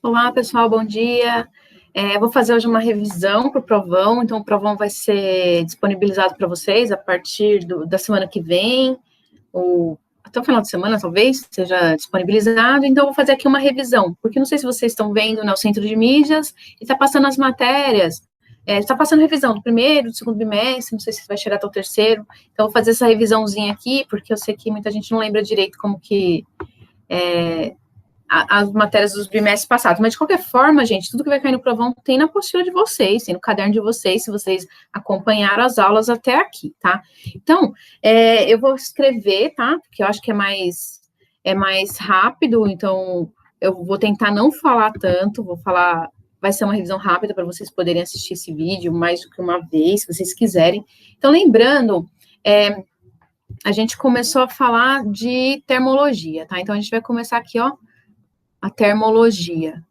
Olá, pessoal, bom dia. Vou fazer hoje uma revisão para o Provão, então o Provão vai ser disponibilizado para vocês a partir da semana que vem, ou até o final de semana, talvez, seja disponibilizado. Então, eu vou fazer aqui uma revisão, porque não sei se vocês estão vendo, né, o Centro de Mídias, e está passando as matérias, está passando revisão do primeiro, do segundo bimestre, não sei se vai chegar até o terceiro, então eu vou fazer essa revisãozinha aqui, porque eu sei que muita gente não lembra direito como que as matérias dos bimestres passados, mas de qualquer forma, gente, tudo que vai cair no Provão tem na apostila de vocês, tem no caderno de vocês, se vocês acompanharam as aulas até aqui, tá? Então, eu vou escrever, tá? Porque eu acho que é mais rápido, então eu vou tentar não falar tanto, vai ser uma revisão rápida para vocês poderem assistir esse vídeo mais do que uma vez, se vocês quiserem. Então, lembrando, a gente começou a falar de termologia, tá? Então, a gente vai começar aqui, ó, a termologia.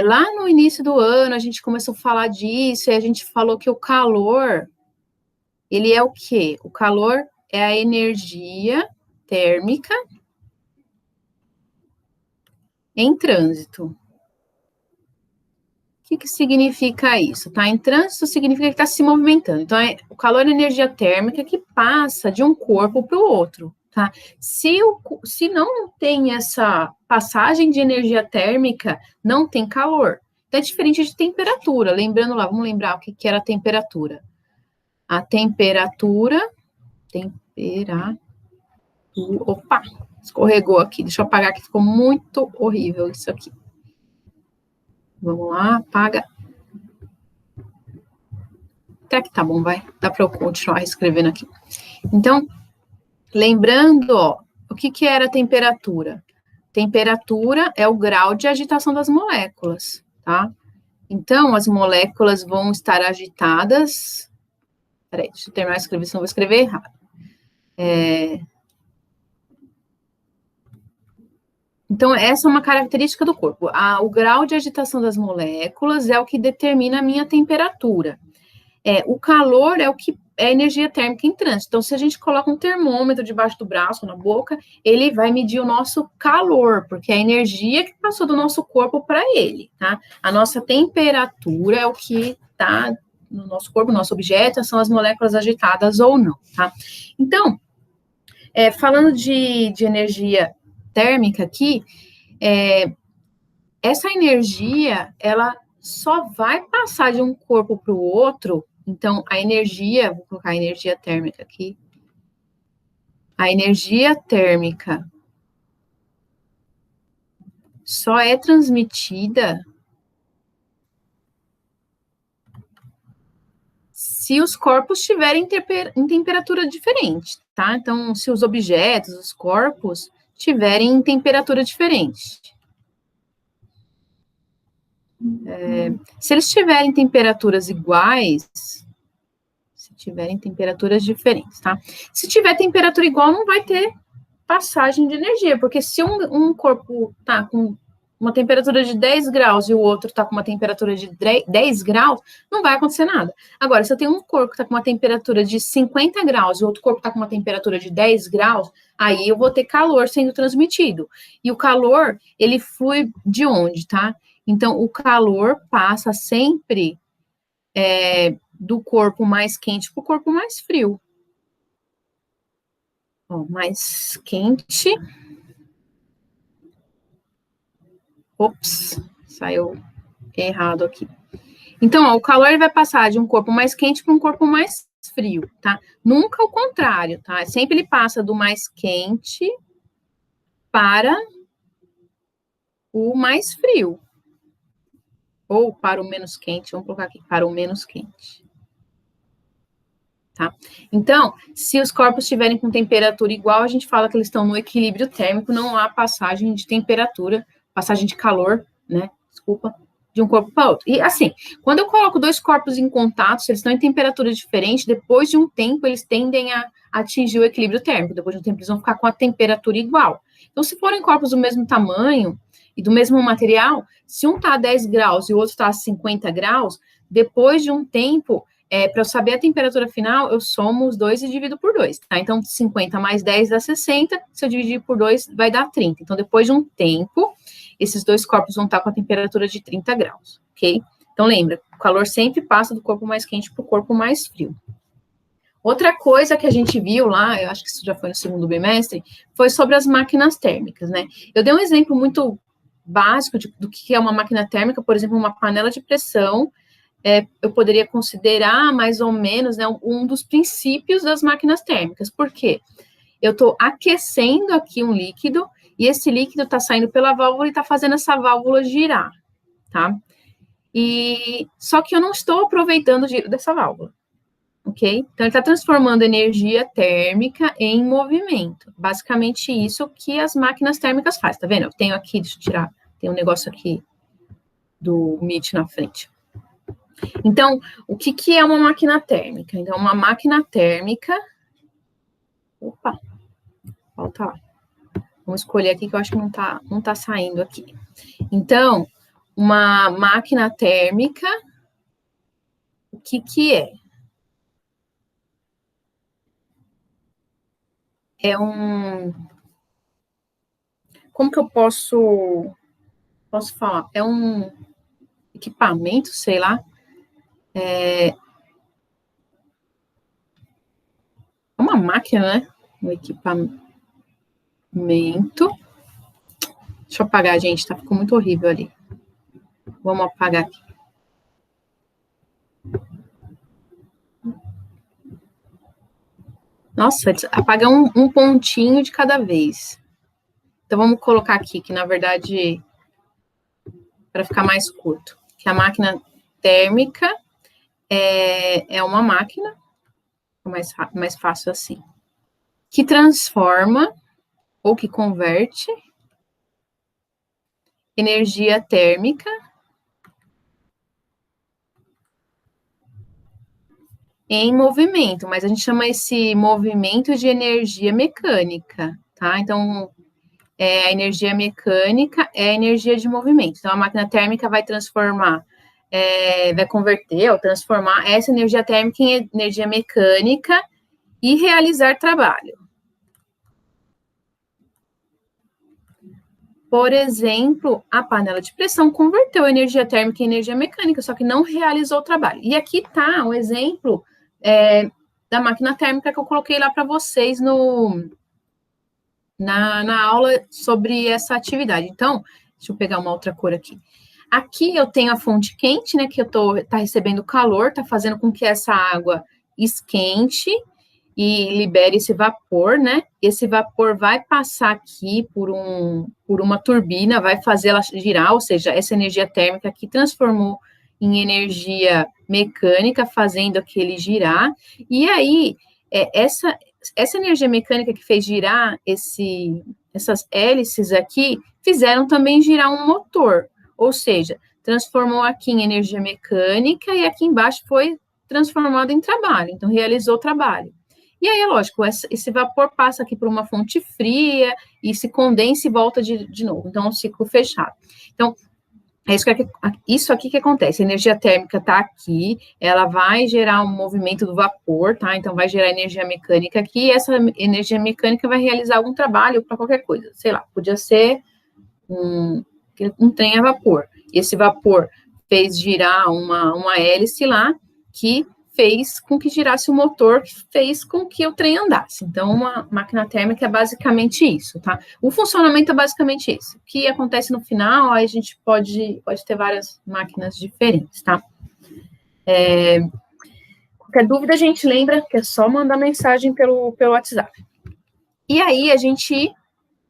Lá no início do ano, a gente começou a falar disso, e a gente falou que o calor, ele é o quê? O calor é a energia térmica em trânsito. O que significa isso? Tá? Em trânsito significa que está se movimentando. Então, o calor é energia térmica que passa de um corpo para o outro. Tá? Se não tem essa passagem de energia térmica, não tem calor. Então, é diferente de temperatura. Lembrando lá, vamos lembrar o que era a temperatura. A temperatura... Opa! Escorregou aqui. Deixa eu apagar, que ficou muito horrível isso aqui. Vamos lá, apaga. Até que tá bom, vai. Dá para eu continuar escrevendo aqui. Então, lembrando, ó, o que era a temperatura? Temperatura é o grau de agitação das moléculas, tá? Então, as moléculas vão estar agitadas... Peraí, deixa eu terminar de escrever, senão eu vou escrever errado. Então, essa é uma característica do corpo. O grau de agitação das moléculas é o que determina a minha temperatura. O calor é o que é energia térmica em trânsito. Então, se a gente coloca um termômetro debaixo do braço, na boca, ele vai medir o nosso calor, porque é a energia que passou do nosso corpo para ele, tá? A nossa temperatura é o que está no nosso corpo, no nosso objeto, são as moléculas agitadas ou não, tá? Então, falando de energia térmica aqui, essa energia, ela só vai passar de um corpo para o outro. Então, a energia, vou colocar a energia térmica aqui, a energia térmica só é transmitida se os corpos estiverem em temperatura diferente, tá? Então, se os objetos, os corpos, estiverem em temperatura diferente. Se eles tiverem temperaturas iguais, se tiverem temperaturas diferentes, tá? Se tiver temperatura igual, não vai ter passagem de energia, porque se um corpo tá com uma temperatura de 10 graus e o outro tá com uma temperatura de 10 graus, não vai acontecer nada. Agora, se eu tenho um corpo que tá com uma temperatura de 50 graus e o outro corpo tá com uma temperatura de 10 graus, aí eu vou ter calor sendo transmitido. E o calor, ele flui de onde, tá? Então, o calor passa sempre do corpo mais quente para o corpo mais frio. Ó, mais quente. Ops, saiu errado aqui. Então, ó, o calor ele vai passar de um corpo mais quente para um corpo mais frio, tá? Nunca o contrário, tá? Sempre ele passa do mais quente para o mais frio. Ou para o menos quente, vamos colocar aqui, para o menos quente. Tá? Então, se os corpos estiverem com temperatura igual, a gente fala que eles estão no equilíbrio térmico, não há passagem de temperatura, passagem de calor, né? Desculpa, de um corpo para outro. E assim, quando eu coloco dois corpos em contato, se eles estão em temperatura diferente, depois de um tempo, eles tendem a atingir o equilíbrio térmico. Depois de um tempo, eles vão ficar com a temperatura igual. Então, se forem corpos do mesmo tamanho e do mesmo material, se um está a 10 graus e o outro está a 50 graus, depois de um tempo, Para eu saber a temperatura final, eu somo os dois e divido por 2, tá? Então, 50 mais 10 dá 60, se eu dividir por 2, vai dar 30. Então, depois de um tempo, esses dois corpos vão estar com a temperatura de 30 graus, ok? Então, lembra, o calor sempre passa do corpo mais quente para o corpo mais frio. Outra coisa que a gente viu lá, eu acho que isso já foi no segundo bimestre, foi sobre as máquinas térmicas, né? Eu dei um exemplo muito básico do que é uma máquina térmica, por exemplo, uma panela de pressão, eu poderia considerar mais ou menos, né, um dos princípios das máquinas térmicas. Por quê? Eu estou aquecendo aqui um líquido e esse líquido está saindo pela válvula e está fazendo essa válvula girar, tá? E só que eu não estou aproveitando o giro dessa válvula, ok? Então, ele está transformando energia térmica em movimento. Basicamente isso que as máquinas térmicas fazem, tá vendo? Eu tenho aqui, deixa eu tirar, tem um negócio aqui do Meet na frente. Então, o que é uma máquina térmica? Então, uma máquina térmica... Opa, falta lá. Vamos escolher aqui, que eu acho que não tá saindo aqui. Então, uma máquina térmica, o que é? É um... Como que eu posso falar? É um equipamento, sei lá. É uma máquina, né? Um equipamento. Deixa eu apagar, gente, tá? Ficou muito horrível ali. Vamos apagar aqui. Nossa, apagar um pontinho de cada vez. Então, vamos colocar aqui, que na verdade, para ficar mais curto, que a máquina térmica é uma máquina, mais fácil assim, que transforma ou que converte energia térmica em movimento, mas a gente chama esse movimento de energia mecânica, tá? Então, a energia mecânica é a energia de movimento. Então, a máquina térmica vai transformar, vai converter ou transformar essa energia térmica em energia mecânica e realizar trabalho. Por exemplo, a panela de pressão converteu energia térmica em energia mecânica, só que não realizou o trabalho. E aqui está um exemplo da máquina térmica que eu coloquei lá para vocês na aula sobre essa atividade. Então, deixa eu pegar uma outra cor aqui. Aqui eu tenho a fonte quente, né, que tá recebendo calor, tá fazendo com que essa água esquente e libere esse vapor, né? Esse vapor vai passar aqui por uma turbina, vai fazer ela girar, ou seja, essa energia térmica que transformou em energia mecânica, fazendo aquele girar. E aí, essa energia mecânica que fez girar essas hélices aqui, fizeram também girar um motor, ou seja, transformou aqui em energia mecânica e aqui embaixo foi transformado em trabalho, então realizou o trabalho. E aí, é lógico, esse vapor passa aqui por uma fonte fria e se condensa e volta de novo. Então, é um ciclo fechado. Então, isso aqui que acontece. A energia térmica está aqui, ela vai gerar um movimento do vapor, tá? Então, vai gerar energia mecânica aqui, e essa energia mecânica vai realizar algum trabalho para qualquer coisa. Sei lá, podia ser um trem a vapor. Esse vapor fez girar uma hélice lá, que fez com que girasse o motor, que fez com que o trem andasse. Então, uma máquina térmica é basicamente isso, tá? O funcionamento é basicamente isso. O que acontece no final, aí a gente pode ter várias máquinas diferentes, tá? Qualquer dúvida, a gente lembra que é só mandar mensagem pelo WhatsApp. E aí, a gente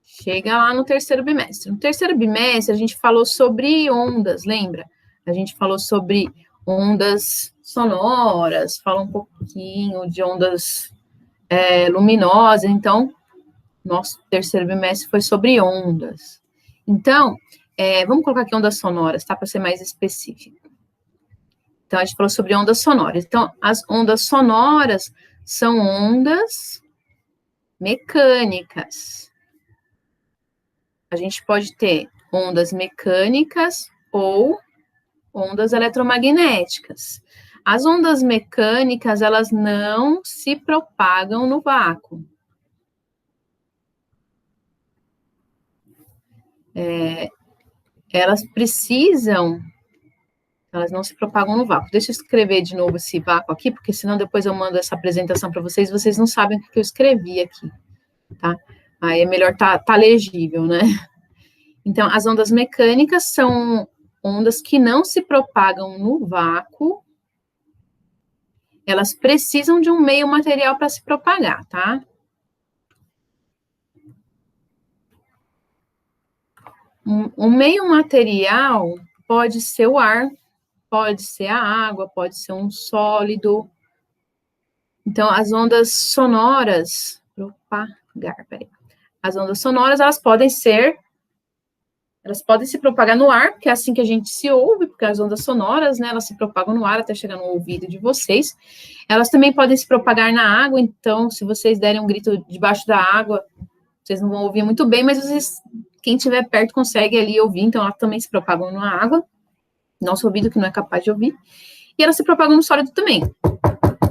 chega lá no terceiro bimestre. No terceiro bimestre, a gente falou sobre ondas, lembra? A gente falou sobre ondas sonoras, fala um pouquinho de ondas luminosas. Então, nosso terceiro bimestre foi sobre ondas. Então, vamos colocar aqui ondas sonoras, tá? Para ser mais específico. Então, a gente falou sobre ondas sonoras. Então, as ondas sonoras são ondas mecânicas. A gente pode ter ondas mecânicas ou ondas eletromagnéticas. As ondas mecânicas, elas não se propagam no vácuo. Elas não se propagam no vácuo. Deixa eu escrever de novo esse vácuo aqui, porque senão depois eu mando essa apresentação para vocês, vocês não sabem o que eu escrevi aqui, tá? Aí é melhor tá legível, né? Então, as ondas mecânicas são ondas que não se propagam no vácuo, elas precisam de um meio material para se propagar, tá? Um meio material pode ser o ar, pode ser a água, pode ser um sólido. Então, as ondas sonoras, as ondas sonoras, elas podem se propagar no ar, porque é assim que a gente se ouve, porque as ondas sonoras, né, elas se propagam no ar até chegar no ouvido de vocês. Elas também podem se propagar na água, então, se vocês derem um grito debaixo da água, vocês não vão ouvir muito bem, mas quem estiver perto consegue ali ouvir, então elas também se propagam na água, nosso ouvido que não é capaz de ouvir, e elas se propagam no sólido também.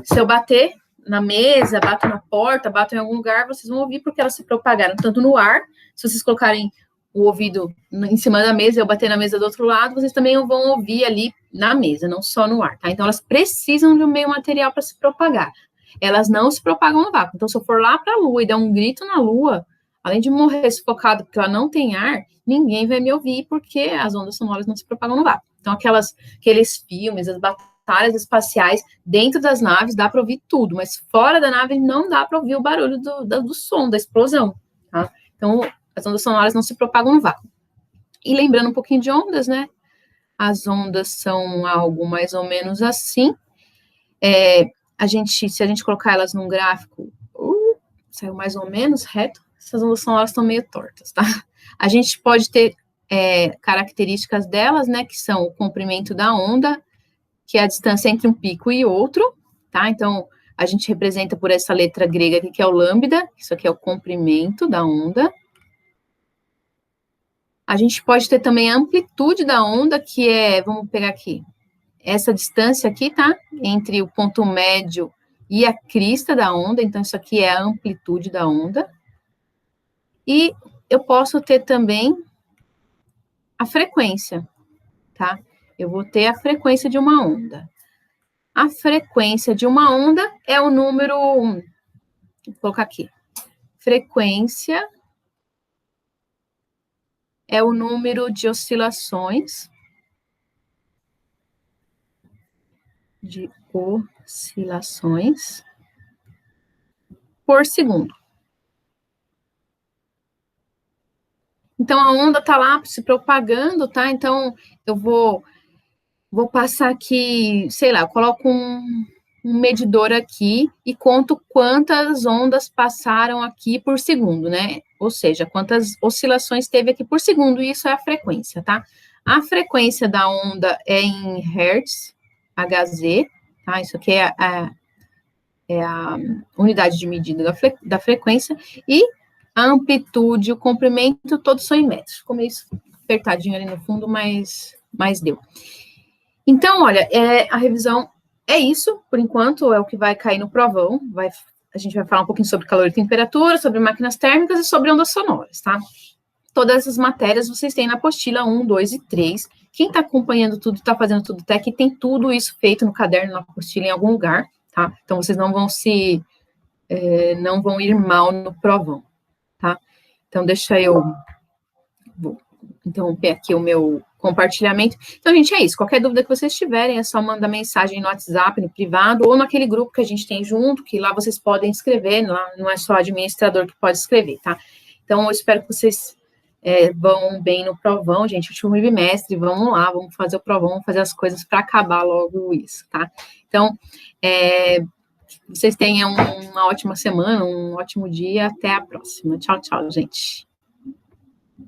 Se eu bater na mesa, bato na porta, bato em algum lugar, vocês vão ouvir porque elas se propagaram tanto no ar, se vocês colocarem o ouvido em cima da mesa e eu bater na mesa do outro lado, vocês também vão ouvir ali na mesa, não só no ar, tá? Então, elas precisam de um meio material para se propagar. Elas não se propagam no vácuo. Então, se eu for lá para a Lua e der um grito na Lua, além de morrer sufocado porque ela não tem ar, ninguém vai me ouvir porque as ondas sonoras não se propagam no vácuo. Então, aqueles filmes, as batalhas espaciais, dentro das naves dá para ouvir tudo, mas fora da nave não dá para ouvir o barulho do som, da explosão, tá? Então, as ondas sonoras não se propagam no vácuo. E lembrando um pouquinho de ondas, né? As ondas são algo mais ou menos assim. Se a gente colocar elas num gráfico, saiu mais ou menos reto, essas ondas sonoras estão meio tortas, tá? A gente pode ter características delas, né? Que são o comprimento da onda, que é a distância entre um pico e outro, tá? Então, a gente representa por essa letra grega aqui, que é o lambda, isso aqui é o comprimento da onda. A gente pode ter também a amplitude da onda, que é, vamos pegar aqui, essa distância aqui, tá? Entre o ponto médio e a crista da onda, então isso aqui é a amplitude da onda. E eu posso ter também a frequência, tá? Eu vou ter a frequência de uma onda. A frequência de uma onda é o número, vou colocar aqui, frequência é o número de oscilações por segundo. Então, a onda está lá se propagando, tá? Então, eu vou passar aqui, sei lá, eu coloco um medidor aqui e conto quantas ondas passaram aqui por segundo, né? Ou seja, quantas oscilações teve aqui por segundo, e isso é a frequência, tá? A frequência da onda é em Hertz, Hz, tá? Isso aqui é a unidade de medida da frequência, e a amplitude, o comprimento, todos são em metros. Ficou meio apertadinho ali no fundo, mas deu. Então, olha, a revisão é isso, por enquanto, é o que vai cair no provão. A gente vai falar um pouquinho sobre calor e temperatura, sobre máquinas térmicas e sobre ondas sonoras, tá? Todas essas matérias vocês têm na apostila 1, 2 e 3. Quem está acompanhando tudo, está fazendo tudo até aqui, tem tudo isso feito no caderno, na apostila, em algum lugar, tá? Então, vocês não vão ir mal no provão, tá? Então, deixa eu vou interromper aqui o meu compartilhamento. Então, gente, é isso. Qualquer dúvida que vocês tiverem, é só mandar mensagem no WhatsApp, no privado, ou naquele grupo que a gente tem junto, que lá vocês podem escrever, lá não é só administrador que pode escrever, tá? Então, eu espero que vocês vão bem no provão, gente, último bimestre, vamos lá, vamos fazer o provão, vamos fazer as coisas para acabar logo isso, tá? Então, vocês tenham uma ótima semana, um ótimo dia, até a próxima. Tchau, tchau, gente.